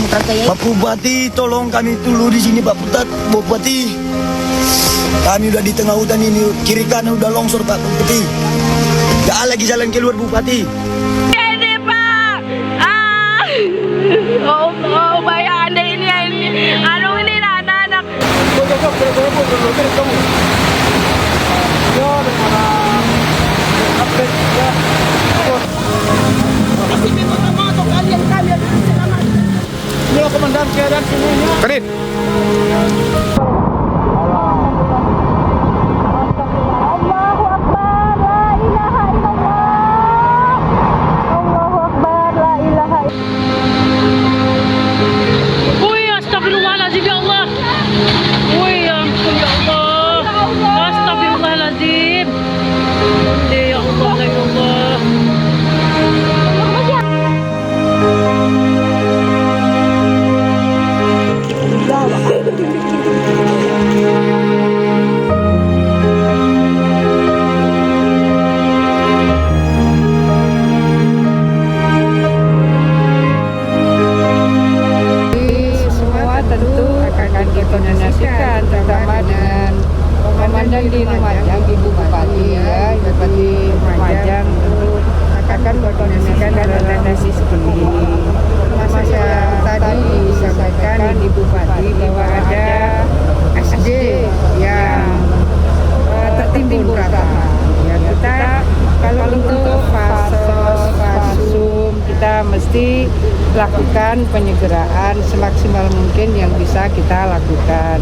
Pak Bupati, tolong kami dulu di sini Pak Bupati. Kami udah di tengah hutan ini, kiri kanan udah longsor Pak Bupati. Gak lagi jalan keluar Bupati. Ini Pak, oh bayar anda ini, ini anak-anak. Komandan keadaan semuanya. Kadin. Allahu Akbar, la ilaha illallah. Allahu Akbar, la ilaha illallah. Wih, astagfirullahaladzim ya Allah. Wih, ya ampun ya Allah. Astagfirullahaladzim. Ya Allah, ya Allah. Koordinasikan terutama dengan Komandan di Lumajang, Ibu Bupati ya, Bupati Lumajang tentu akan berkoordinasikan koordinasi seperti ini. Masa yang tadi disampaikan Ibu Bupati bahwa ada SD yang tertimbun rata. Ya kita kalau untuk fasos, fasum kita mesti lakukan penyegeraan semaksimal mungkin yang bisa kita lakukan.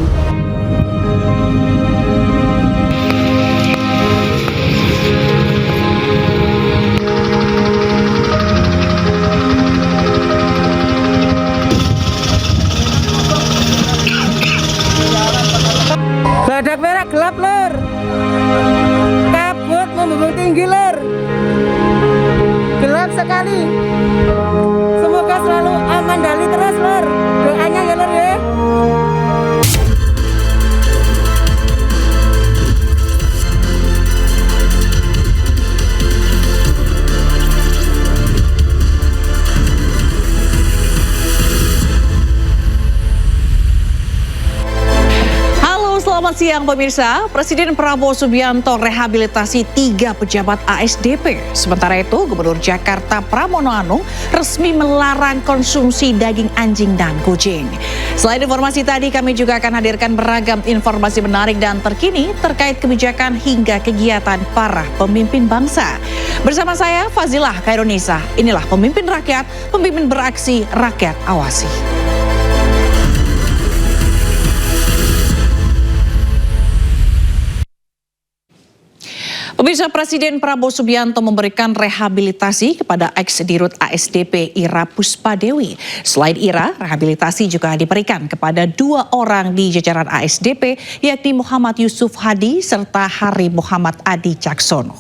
Badak merah gelap lur, kabut membumbung tinggi lur, gelap sekali. Semoga selalu aman dali terus lur, doanya ya lur ya. Selamat siang pemirsa, Presiden Prabowo Subianto rehabilitasi 3 pejabat ASDP. Sementara itu, Gubernur Jakarta Pramono Anung resmi melarang konsumsi daging anjing dan kucing. Selain informasi tadi, kami juga akan hadirkan beragam informasi menarik dan terkini terkait kebijakan hingga kegiatan para pemimpin bangsa. Bersama saya, Fazilah Khairunisa. Inilah pemimpin rakyat, pemimpin beraksi, rakyat awasi. Pemirsa, Presiden Prabowo Subianto memberikan rehabilitasi kepada ex-dirut ASDP Ira Puspadewi. Selain Ira, rehabilitasi juga diberikan kepada 2 orang di jajaran ASDP, yakni Muhammad Yusuf Hadi serta Hari Muhammad Adi Caksono.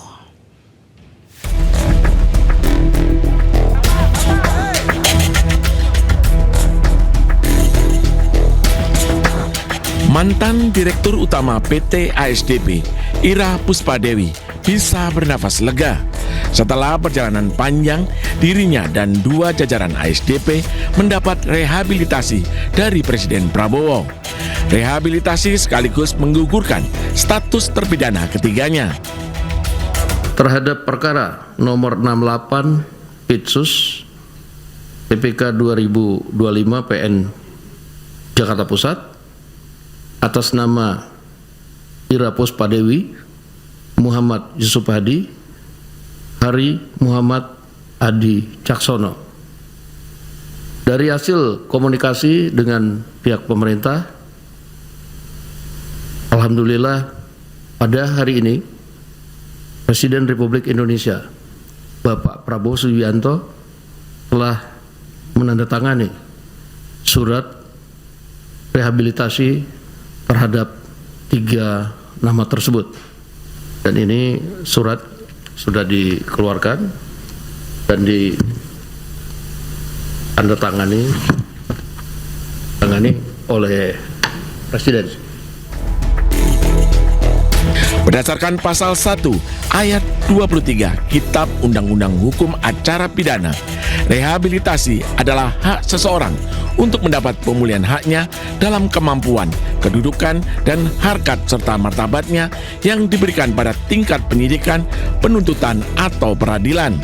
Mantan Direktur Utama PT ASDP, Ira Puspadewi, bisa bernafas lega. Setelah perjalanan panjang, dirinya dan 2 jajaran ASDP mendapat rehabilitasi dari Presiden Prabowo. Rehabilitasi sekaligus menggugurkan status terpidana ketiganya. Terhadap perkara nomor 68 Pitsus PPK 2025 PN Jakarta Pusat atas nama Ira Puspadewi, Muhammad Yusuf Hadi, Hari Muhammad Adi Caksono. Dari hasil komunikasi dengan pihak pemerintah, alhamdulillah pada hari ini Presiden Republik Indonesia Bapak Prabowo Subianto telah menandatangani surat rehabilitasi terhadap 3 nama tersebut, dan ini surat sudah dikeluarkan dan ditandatangani oleh Presiden. Berdasarkan pasal 1 ayat 23 Kitab Undang-Undang Hukum Acara Pidana, rehabilitasi adalah hak seseorang untuk mendapat pemulihan haknya dalam kemampuan, kedudukan, dan harkat serta martabatnya yang diberikan pada tingkat penyidikan, penuntutan, atau peradilan.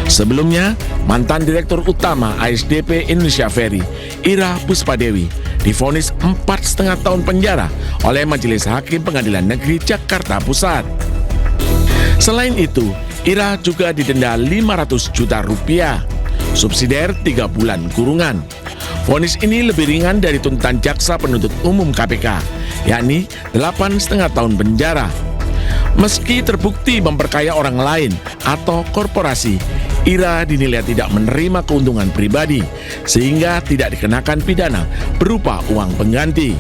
Sebelumnya, mantan Direktur Utama ASDP Indonesia Ferry, Ira Puspadewi, divonis 4,5 tahun penjara oleh Majelis Hakim Pengadilan Negeri Jakarta Pusat. Selain itu, Ira juga didenda 500 juta rupiah, subsidiar 3 bulan kurungan. Vonis ini lebih ringan dari tuntutan Jaksa Penuntut Umum KPK, yakni 8,5 tahun penjara. Meski terbukti memperkaya orang lain atau korporasi, Ira dinilai tidak menerima keuntungan pribadi sehingga tidak dikenakan pidana berupa uang pengganti.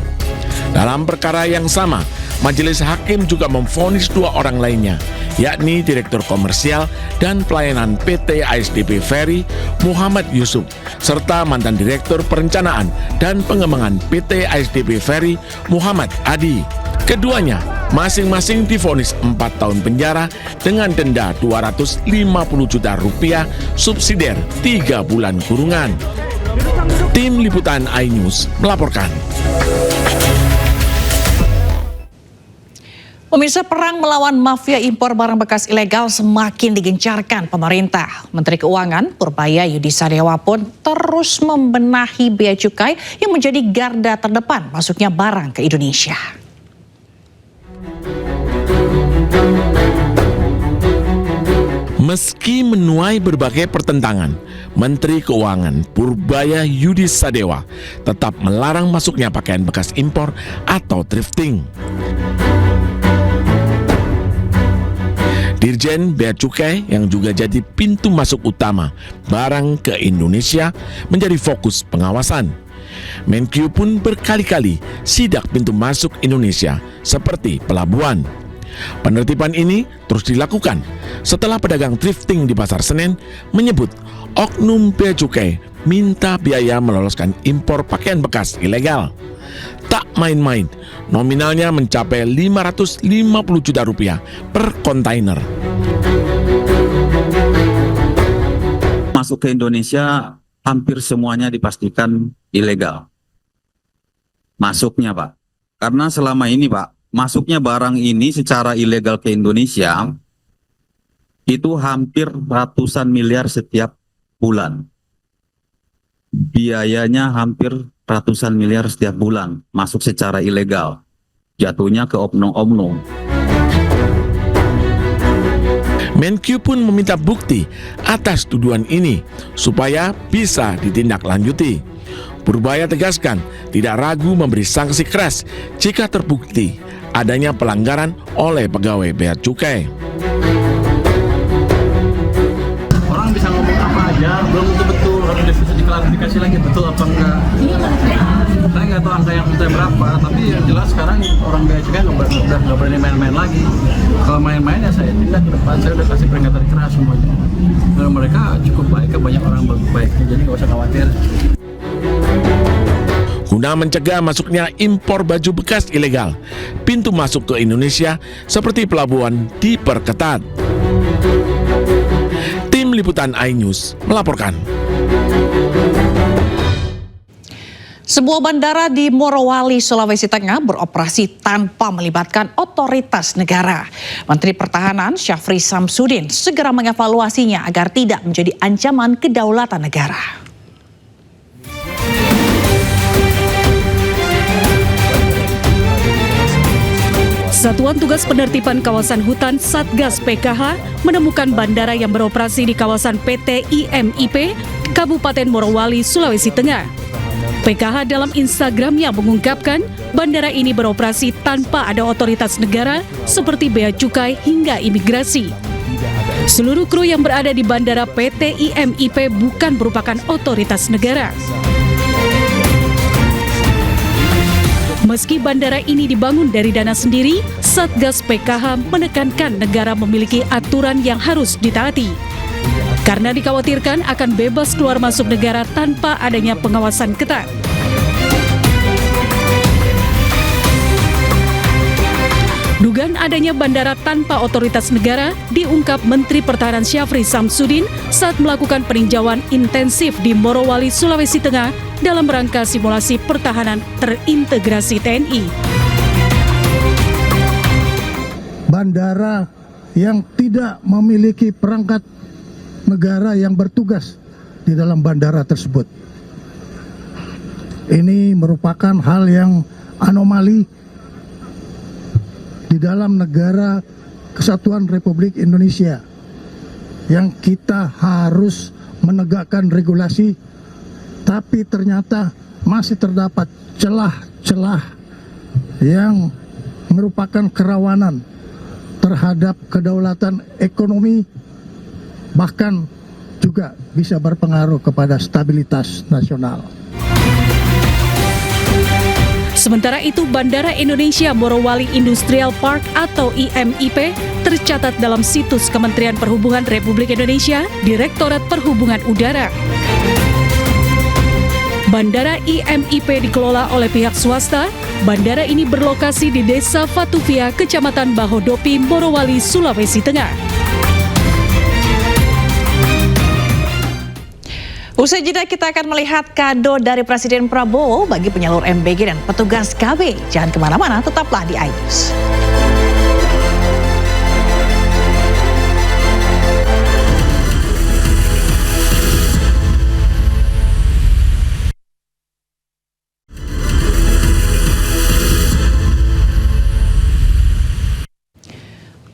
Dalam perkara yang sama, Majelis Hakim juga memvonis 2 orang lainnya, yakni Direktur Komersial dan Pelayanan PT ASDP Ferry, Muhammad Yusuf, serta mantan Direktur Perencanaan dan Pengembangan PT ASDP Ferry, Muhammad Adi. Keduanya masing-masing divonis 4 tahun penjara dengan denda 250 juta rupiah, subsidiar 3 bulan kurungan. Tim Liputan iNews melaporkan. Pemirsa, perang melawan mafia impor barang bekas ilegal semakin digencarkan pemerintah. Menteri Keuangan Purbaya Yudi Sadewa pun terus membenahi bea cukai yang menjadi garda terdepan masuknya barang ke Indonesia. Meski menuai berbagai pertentangan, Menteri Keuangan Purbaya Yudi Sadewa tetap melarang masuknya pakaian bekas impor atau thrifting. Dirjen Bea Cukai yang juga jadi pintu masuk utama barang ke Indonesia menjadi fokus pengawasan. Menkyu pun berkali-kali sidak pintu masuk Indonesia seperti pelabuhan. Penertiban ini terus dilakukan setelah pedagang thrifting di Pasar Senen menyebut oknum bea cukai minta biaya meloloskan impor pakaian bekas ilegal. Tak main-main, nominalnya mencapai 550 juta rupiah per kontainer. Masuk ke Indonesia hampir semuanya dipastikan ilegal. Masuknya, Pak. Karena selama ini, Pak, masuknya barang ini secara ilegal ke Indonesia itu hampir ratusan miliar setiap bulan. Biayanya hampir ratusan miliar setiap bulan masuk secara ilegal. Jatuhnya ke oknum-oknum. Menkyu pun meminta bukti atas tuduhan ini supaya bisa ditindaklanjuti. Purbaya tegaskan tidak ragu memberi sanksi keras jika terbukti adanya pelanggaran oleh pegawai bea cukai. Orang bisa ngomong apa aja, belum tentu betul. Harus diklarifikasi lagi betul apa enggak. Saya nggak tahu angka yang sudah berapa, tapi yang jelas sekarang orang bea cukai nggak berani main-main lagi. Kalau main-main ya saya tindak ke depan, saya udah kasih peringatan keras semuanya. Dan mereka cukup baik, banyak orang baik, jadi nggak usah khawatir. Guna mencegah masuknya impor baju bekas ilegal, pintu masuk ke Indonesia seperti pelabuhan diperketat. Tim Liputan iNews melaporkan. Sebuah bandara di Morowali, Sulawesi Tengah beroperasi tanpa melibatkan otoritas negara. Menteri Pertahanan Syafri Samsudin segera mengevaluasinya agar tidak menjadi ancaman kedaulatan negara. Satuan Tugas Penertiban Kawasan Hutan Satgas PKH menemukan bandara yang beroperasi di kawasan PT IMIP, Kabupaten Morowali, Sulawesi Tengah. PKH dalam Instagramnya mengungkapkan bandara ini beroperasi tanpa ada otoritas negara seperti bea cukai hingga imigrasi. Seluruh kru yang berada di bandara PT IMIP bukan merupakan otoritas negara. Meski bandara ini dibangun dari dana sendiri, Satgas PKH menekankan negara memiliki aturan yang harus ditaati. Karena dikhawatirkan akan bebas keluar masuk negara tanpa adanya pengawasan ketat. dugaan adanya bandara tanpa otoritas negara diungkap Menteri Pertahanan Syafri Samsudin saat melakukan peninjauan intensif di Morowali, Sulawesi Tengah dalam rangka simulasi pertahanan terintegrasi TNI. Bandara yang tidak memiliki perangkat negara yang bertugas di dalam bandara tersebut. Ini merupakan hal yang anomali di dalam negara Kesatuan Republik Indonesia yang kita harus menegakkan regulasi, tapi ternyata masih terdapat celah-celah yang merupakan kerawanan terhadap kedaulatan ekonomi, bahkan juga bisa berpengaruh kepada stabilitas nasional. Sementara itu, Bandara Indonesia Morowali Industrial Park atau IMIP tercatat dalam situs Kementerian Perhubungan Republik Indonesia, Direktorat Perhubungan Udara. Bandara IMIP dikelola oleh pihak swasta. Bandara ini berlokasi di Desa Fatuvia, Kecamatan Bahodopi, Morowali, Sulawesi Tengah. Usai jeda kita akan melihat kado dari Presiden Prabowo bagi penyalur MBG dan petugas KB. Jangan kemana-mana, tetaplah di iNews.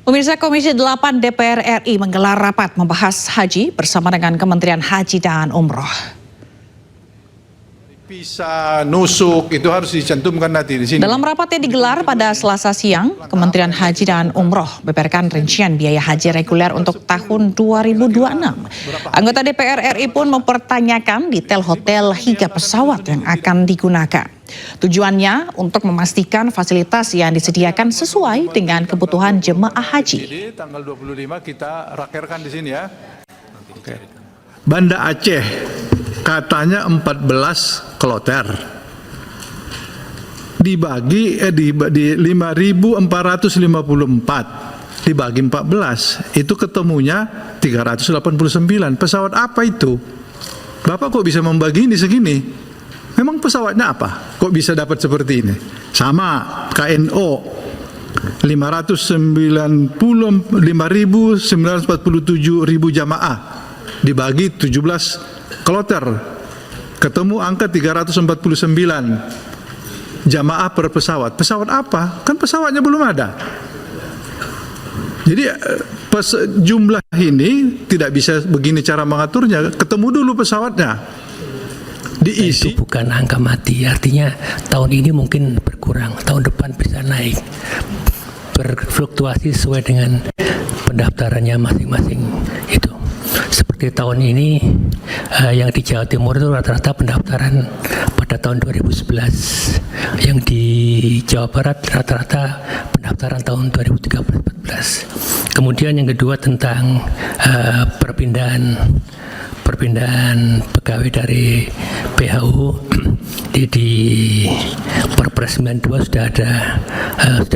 Pemirsa, Komisi 8 DPR RI menggelar rapat membahas haji bersama dengan Kementerian Haji dan Umroh. Bisa nusuk itu harus dicantumkan nanti di sini. Dalam rapat yang digelar pada Selasa siang, Kementerian Haji dan Umroh beberkan rincian biaya haji reguler untuk tahun 2026. Anggota DPR RI pun mempertanyakan detail hotel hingga pesawat yang akan digunakan. Tujuannya untuk memastikan fasilitas yang disediakan sesuai dengan kebutuhan jemaah haji. Jadi tanggal 25 kita rakerkan di sini ya. Oke. Banda Aceh katanya 14 kloter. Dibagi di 5.454 dibagi 14 itu ketemunya 389. Pesawat apa itu? Bapak kok bisa membagi ini segini? Memang pesawatnya apa? Kok bisa dapat seperti ini? Sama KNO 595.947 jamaah dibagi 17 kloter ketemu angka 349 jamaah per pesawat. Pesawat apa? Kan pesawatnya belum ada. Jadi jumlah ini tidak bisa begini cara mengaturnya. Ketemu dulu pesawatnya. Diisi. Itu bukan angka mati, artinya tahun ini mungkin berkurang, tahun depan bisa naik, berfluktuasi sesuai dengan pendaftarannya masing-masing. Itu seperti tahun ini yang di Jawa Timur itu rata-rata pendaftaran pada tahun 2011, yang di Jawa Barat rata-rata pendaftaran tahun 2013-14. Kemudian yang kedua tentang perpindahan pegawai dari PHU di Perpres 92 sudah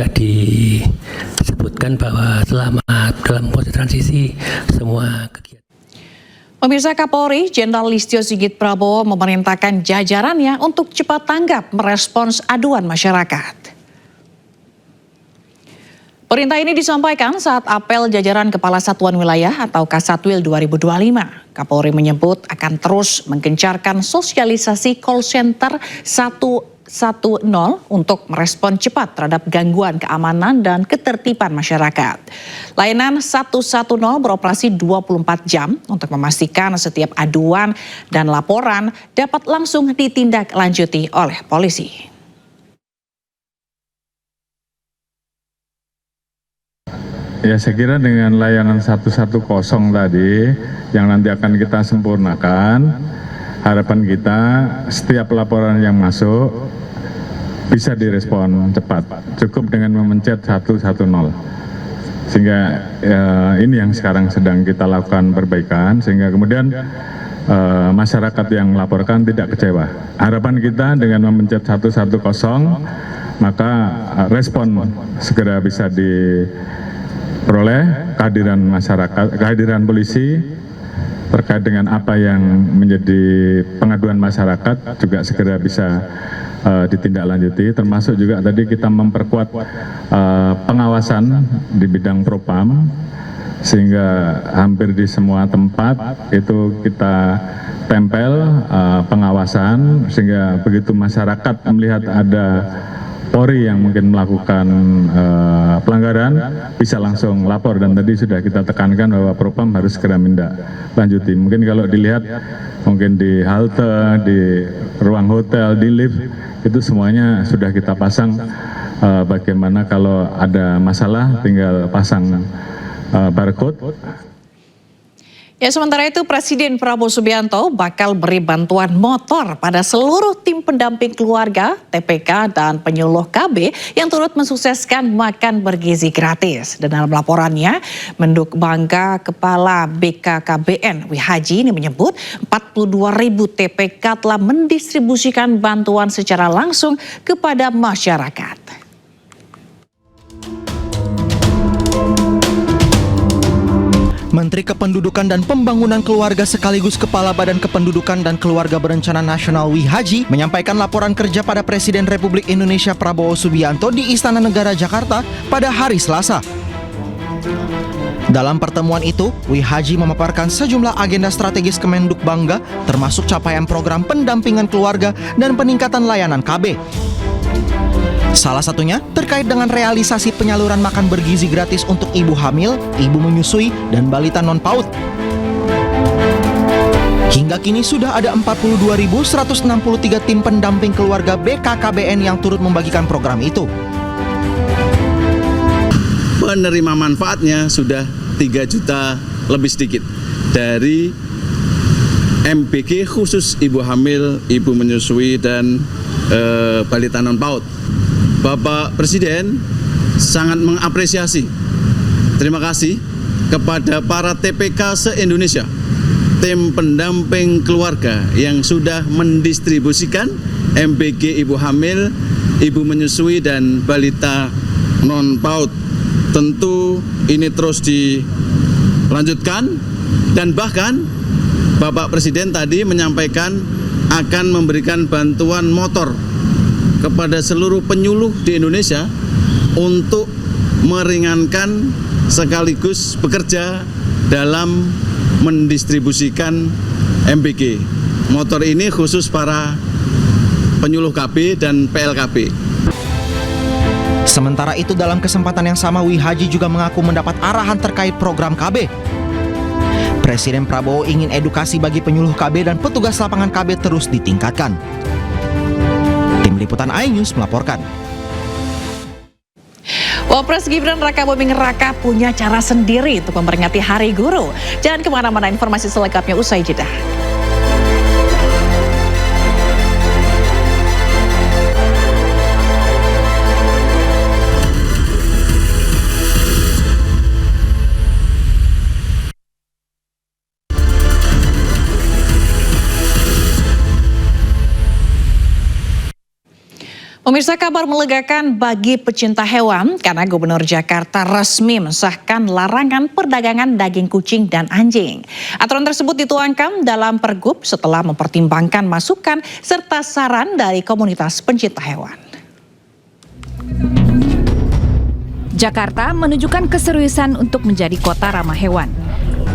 disebutkan bahwa selama dalam proses transisi semua kegiatan. Pemirsa, Kapolri Jenderal Listio Sigit Prabowo memerintahkan jajarannya untuk cepat tanggap merespons aduan masyarakat. Perintah ini disampaikan saat apel jajaran Kepala Satuan Wilayah atau Kasatwil 2025. Kapolri menyebut akan terus menggencarkan sosialisasi call center 110 untuk merespon cepat terhadap gangguan keamanan dan ketertiban masyarakat. Layanan 110 beroperasi 24 jam untuk memastikan setiap aduan dan laporan dapat langsung ditindaklanjuti oleh polisi. Ya, saya kira dengan layanan 110 tadi yang nanti akan kita sempurnakan, harapan kita setiap laporan yang masuk bisa direspon cepat, cukup dengan memencet 110. Sehingga ini yang sekarang sedang kita lakukan perbaikan, sehingga kemudian masyarakat yang melaporkan tidak kecewa. Harapan kita dengan memencet 110 maka respon segera bisa diperoleh, kehadiran masyarakat, kehadiran polisi terkait dengan apa yang menjadi pengaduan masyarakat juga segera bisa ditindaklanjuti, termasuk juga tadi kita memperkuat pengawasan di bidang propam, sehingga hampir di semua tempat itu kita tempel pengawasan, sehingga begitu masyarakat melihat ada Polri yang mungkin melakukan pelanggaran bisa langsung lapor, dan tadi sudah kita tekankan bahwa propam harus segera lanjuti. Mungkin kalau dilihat mungkin di halte, di ruang hotel, di lift, itu semuanya sudah kita pasang bagaimana kalau ada masalah tinggal pasang barcode. Ya, sementara itu Presiden Prabowo Subianto bakal beri bantuan motor pada seluruh tim pendamping keluarga, TPK, dan penyuluh KB yang turut mensukseskan makan bergizi gratis. Dan dalam laporannya, Menduk Bangga Kepala BKKBN Wihaji ini menyebut 42.000 TPK telah mendistribusikan bantuan secara langsung kepada masyarakat. Menteri Kependudukan dan Pembangunan Keluarga sekaligus Kepala Badan Kependudukan dan Keluarga Berencana Nasional Wihaji menyampaikan laporan kerja pada Presiden Republik Indonesia Prabowo Subianto di Istana Negara Jakarta pada hari Selasa. Dalam pertemuan itu, Wihaji memaparkan sejumlah agenda strategis Kemenduk Bangga, termasuk capaian program pendampingan keluarga dan peningkatan layanan KB. Salah satunya terkait dengan realisasi penyaluran makan bergizi gratis untuk ibu hamil, ibu menyusui, dan balita non-PAUD. Hingga kini sudah ada 42.163 tim pendamping keluarga BKKBN yang turut membagikan program itu. Penerima manfaatnya sudah 3 juta lebih sedikit dari MBG khusus ibu hamil, ibu menyusui, dan balita non-PAUD. Bapak Presiden sangat mengapresiasi. Terima kasih kepada para TPK se-Indonesia, tim pendamping keluarga yang sudah mendistribusikan MBG ibu hamil, ibu menyusui, dan balita non-PAUD. Tentu ini terus dilanjutkan, dan bahkan Bapak Presiden tadi menyampaikan akan memberikan bantuan motor kepada seluruh penyuluh di Indonesia untuk meringankan sekaligus bekerja dalam mendistribusikan MBG. Motor ini khusus para penyuluh KB dan PLKB. Sementara itu dalam kesempatan yang sama Wihaji juga mengaku mendapat arahan terkait program KB. Presiden Prabowo ingin edukasi bagi penyuluh KB dan petugas lapangan KB terus ditingkatkan. Tim Liputan iNews melaporkan. Wapres Gibran Rakabuming Raka punya cara sendiri untuk memperingati Hari Guru. Jangan kemana-mana, informasi selengkapnya usai jeda. Pemirsa, kabar melegakan bagi pecinta hewan karena Gubernur Jakarta resmi mensahkan larangan perdagangan daging kucing dan anjing. Aturan tersebut dituangkan dalam Pergub setelah mempertimbangkan masukan serta saran dari komunitas pencinta hewan. Jakarta menunjukkan keseriusan untuk menjadi kota ramah hewan.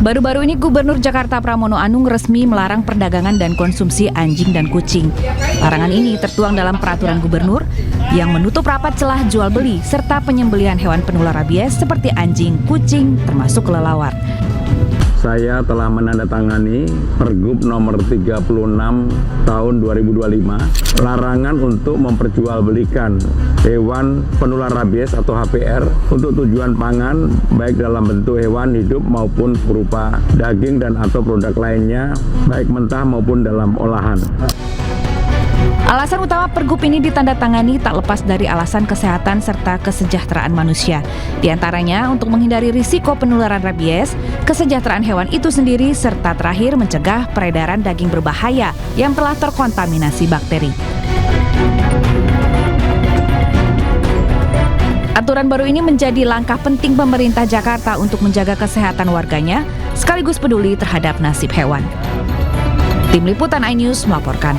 Baru-baru ini Gubernur Jakarta Pramono Anung resmi melarang perdagangan dan konsumsi anjing dan kucing. Larangan ini tertuang dalam peraturan gubernur yang menutup rapat celah jual beli serta penyembelihan hewan penular rabies seperti anjing, kucing, termasuk kelelawar. Saya telah menandatangani Pergub nomor 36 tahun 2025, larangan untuk memperjualbelikan hewan penular rabies atau HPR untuk tujuan pangan baik dalam bentuk hewan hidup maupun berupa daging dan atau produk lainnya baik mentah maupun dalam olahan. Alasan utama Pergub ini ditandatangani tak lepas dari alasan kesehatan serta kesejahteraan manusia. Di antaranya untuk menghindari risiko penularan rabies, kesejahteraan hewan itu sendiri, serta terakhir mencegah peredaran daging berbahaya yang telah terkontaminasi bakteri. Aturan baru ini menjadi langkah penting pemerintah Jakarta untuk menjaga kesehatan warganya, sekaligus peduli terhadap nasib hewan. Tim Liputan iNews melaporkan.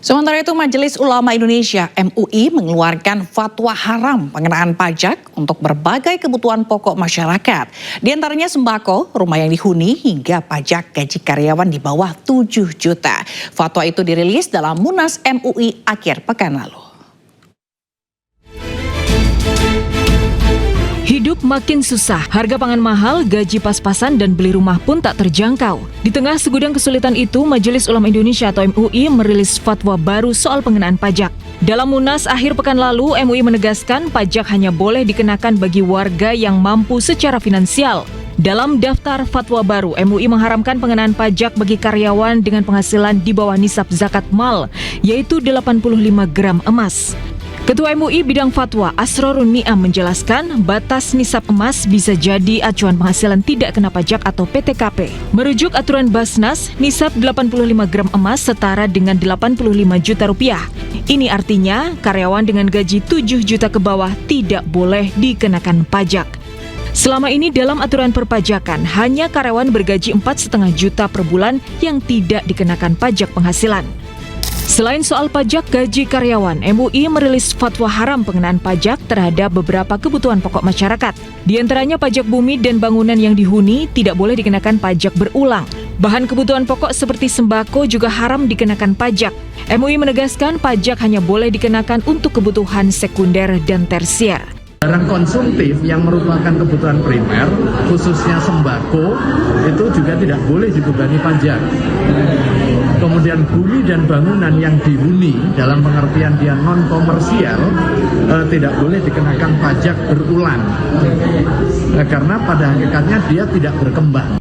Sementara itu, Majelis Ulama Indonesia (MUI) mengeluarkan fatwa haram pengenaan pajak untuk berbagai kebutuhan pokok masyarakat. Di antaranya sembako, rumah yang dihuni, hingga pajak gaji karyawan di bawah 7 juta. Fatwa itu dirilis dalam Munas MUI akhir pekan lalu. Hidup makin susah, harga pangan mahal, gaji pas-pasan, dan beli rumah pun tak terjangkau. Di tengah segudang kesulitan itu, Majelis Ulama Indonesia atau MUI merilis fatwa baru soal pengenaan pajak. Dalam Munas akhir pekan lalu, MUI menegaskan pajak hanya boleh dikenakan bagi warga yang mampu secara finansial. Dalam daftar fatwa baru, MUI mengharamkan pengenaan pajak bagi karyawan dengan penghasilan di bawah nisab zakat mal, yaitu 85 gram emas. Ketua MUI bidang fatwa Asrorun Ni'am menjelaskan batas nisab emas bisa jadi acuan penghasilan tidak kena pajak atau PTKP. Merujuk aturan Basnas, nisab 85 gram emas setara dengan 85 juta rupiah. Ini artinya karyawan dengan gaji 7 juta ke bawah tidak boleh dikenakan pajak. Selama ini dalam aturan perpajakan, hanya karyawan bergaji 4,5 juta per bulan yang tidak dikenakan pajak penghasilan. Selain soal pajak gaji karyawan, MUI merilis fatwa haram pengenaan pajak terhadap beberapa kebutuhan pokok masyarakat. Di antaranya pajak bumi dan bangunan yang dihuni tidak boleh dikenakan pajak berulang. Bahan kebutuhan pokok seperti sembako juga haram dikenakan pajak. MUI menegaskan pajak hanya boleh dikenakan untuk kebutuhan sekunder dan tersier. Barang konsumtif yang merupakan kebutuhan primer, khususnya sembako, itu juga tidak boleh dibebani pajak. Kemudian bumi dan bangunan yang dihuni dalam pengertian dia non-komersial tidak boleh dikenakan pajak berulang. Karena pada hakikatnya dia tidak berkembang.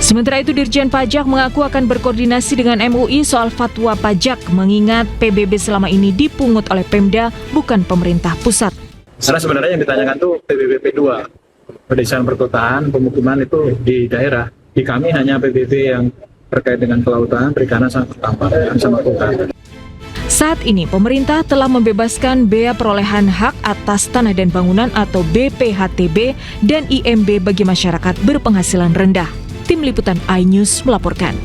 Sementara itu, Dirjen Pajak mengaku akan berkoordinasi dengan MUI soal fatwa pajak, mengingat PBB selama ini dipungut oleh Pemda, bukan pemerintah pusat. Karena sebenarnya yang ditanyakan tuh PBB P2, pedesaan perkotaan, pemukiman itu di daerah. Di kami hanya PBB yang terkait dengan kelautan, perikanan, sama pertambangan, sama kota. Saat ini, pemerintah telah membebaskan bea perolehan hak atas tanah dan bangunan atau BPHTB dan IMB bagi masyarakat berpenghasilan rendah. Tim Liputan iNews melaporkan.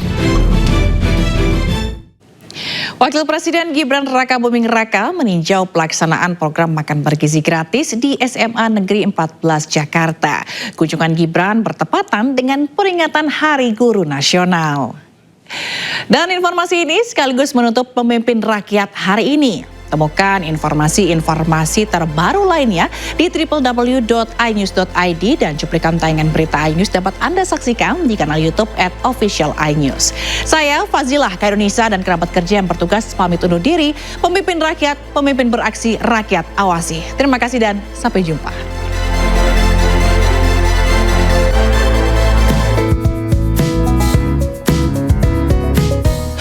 Wakil Presiden Gibran Rakabuming Raka meninjau pelaksanaan program makan bergizi gratis di SMA Negeri 14 Jakarta. Kunjungan Gibran bertepatan dengan peringatan Hari Guru Nasional. Dan informasi ini sekaligus menutup Pemimpin Rakyat hari ini. Temukan informasi-informasi terbaru lainnya di www.inews.id dan cuplikan tayangan berita iNews dapat Anda saksikan di kanal YouTube @officialinews. Saya Fazilah Kairunisa dan kerabat kerja yang bertugas pamit undur diri. Pemimpin Rakyat, pemimpin beraksi, rakyat awasi. Terima kasih dan sampai jumpa.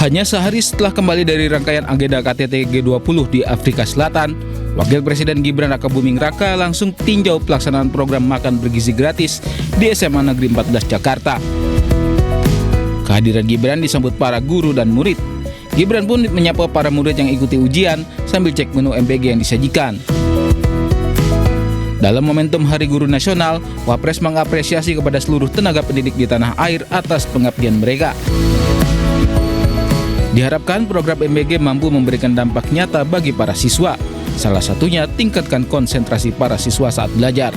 Hanya sehari setelah kembali dari rangkaian agenda KTT G20 di Afrika Selatan, Wakil Presiden Gibran Rakabuming Raka langsung tinjau pelaksanaan program makan bergizi gratis di SMA Negeri 14 Jakarta. Kehadiran Gibran disambut para guru dan murid. Gibran pun menyapa para murid yang ikuti ujian sambil cek menu MBG yang disajikan. Dalam momentum Hari Guru Nasional, Wapres mengapresiasi kepada seluruh tenaga pendidik di tanah air atas pengabdian mereka. Diharapkan program MBG mampu memberikan dampak nyata bagi para siswa. Salah satunya tingkatkan konsentrasi para siswa saat belajar.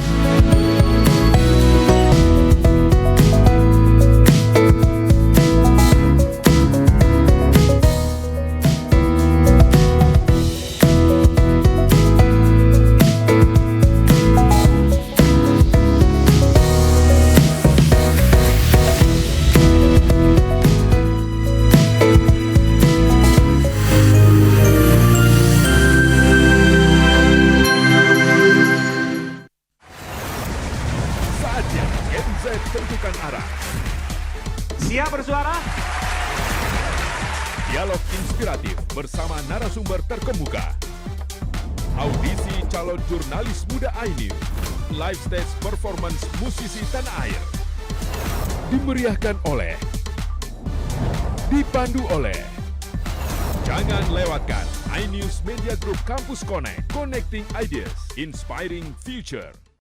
Tentukan arah. Siap bersuara? Dialog inspiratif bersama narasumber terkemuka. Audisi calon jurnalis muda iNews. Live stage performance musisi tanah air. Dimeriahkan oleh, dipandu oleh Jangan lewatkan iNews Media Group Campus Connect, Connecting Ideas, Inspiring Future.